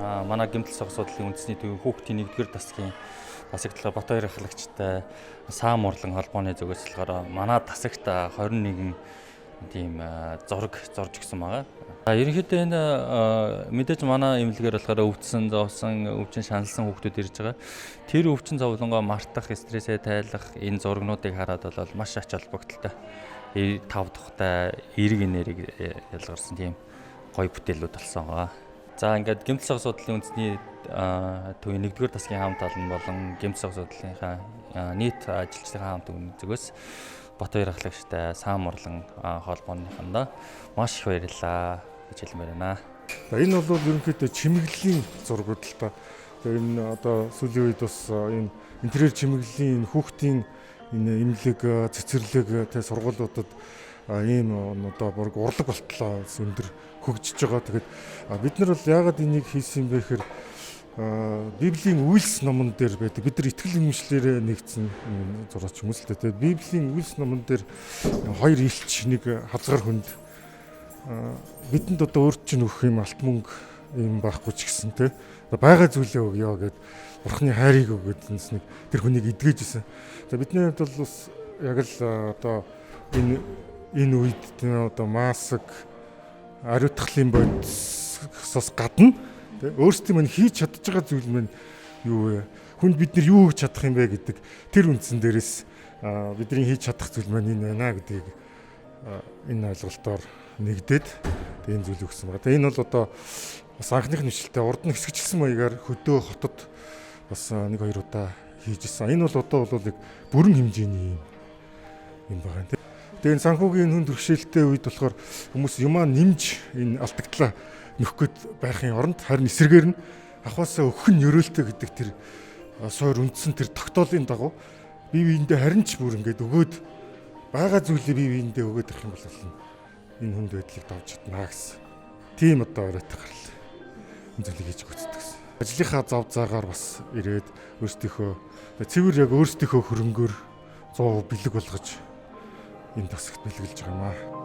Манай гэмтэл сог судлалын үндэсний төвийн хүүхдийн 1-р засгийн тасагдлага Батбаяр ахлагчтай Саам урлан холбооны зүгээс болохоор манай тасагт 21 тийм зураг зорж өгсөн байгаа. Ерөнхийдөө энэ мэдээж манай эмнэлгээр болохоор өвдсөн, зовсон, өвчин шаналсан хүүхдүүд ирж байгаа. Тэр өвчин зовлонгоо мартах, стрессээ тайлах энэ зургнуудыг хараад бол маш ач холбогдолтой. 5 дахьтай эерэг нэрийг ялгарсан тийм гоё бүтээлүүд болсон байгаа. За ингээд гэмтэл сог судлалын үндэсний төвийн 1-р засгийн хамт олон болон гэмтэл сог судлалынхаа нийт ажилчдын хамт зүгээс Батбаяр ахлагчтай Саам урлан холбооныхондоо маш их баярлалаа гэж хэлмээр байна. Энэ бол ерөнхийдөө чимэглэлийн зургууд л та. Тэгээ энэ одоо сүүлийн үед бас энэ интерьер чимэглэлийн хүүхдийн энэ имлэг, цэцэрлэг тэ сургуулиудад ийм одоо бүр урлаг болтлоо өндөр хөгжиж байгаа. Тэгээд бид нар бол яагаад энийг хийсэн бэ гэхээр Библийн үйлс номон дээр байдаг. Бид нар итгэл үнэмшлэрээ нэгдсэн зураач хүмүүс л дээ. Тэгээд Библийн үйлс номон дээр хоёр илч нэг хазгар хүнд бидэнд одоо өөрт чинь өгөх юм алт мөнгө юм байхгүй ч гэсэн те байгаа зүйлээ өгөө гэд Бурхны хайрыг өгөөд нэг тэр хүнийг эдгэж исэн. Тэгээд бидний хувьд бол бас яг л одоо энэ үед одоо маск ариутгалын бодисоос гадна өөрсдийн мань хийж чадж байгаа зүйл маань юу вэ? Хүнд бид нар юу хийж чадах юм бэ гэдэг тэр үндсэн дээрээс бидний хийж чадах зүйл маань энэ байна гэдгийг энэ ойлголтоор нэгдээд энэ зүйл өгсөн байна. Энэ бол одоо бас анхных нэвшилтэд урд нь хэсэгчлсэн маягаар хөдөө хотод бас 1-2 удаа хийж исэн. Энэ бол одоо бол бүрэн хэмжээний юм байна. Тэгээ энэ санхүүгийн хүнд бэрхшээлтэй үед болохоор хүмүүс юмаа нэмж энэ алдагдлаа нөхөхөд байхын оронд харин эсрэгээр нь ахваасаа өгөх нь ерөөлтэй гэдэг тэр суур үндсэн тэр тогтоолын дагуу бие биендээ харин ч бүр ингээд өгөөд байгаа зүйлээ бие биендээ өгөөд ирэх юм бол энэ хүнд байдлыг давж чадна гэсэн. Тийм одоо оройтой гарал. Энэ зүйлийг хийж гүйцэтгэх гэсэн. Ажлынхаа зав заагаар бас ирээд өөрсдийнхөө цэвэр яг өөрсдийнхөө хөрөнгөөр 100% бэлэг болгож энэ тасагт бэлгэлж байгаа юм аа.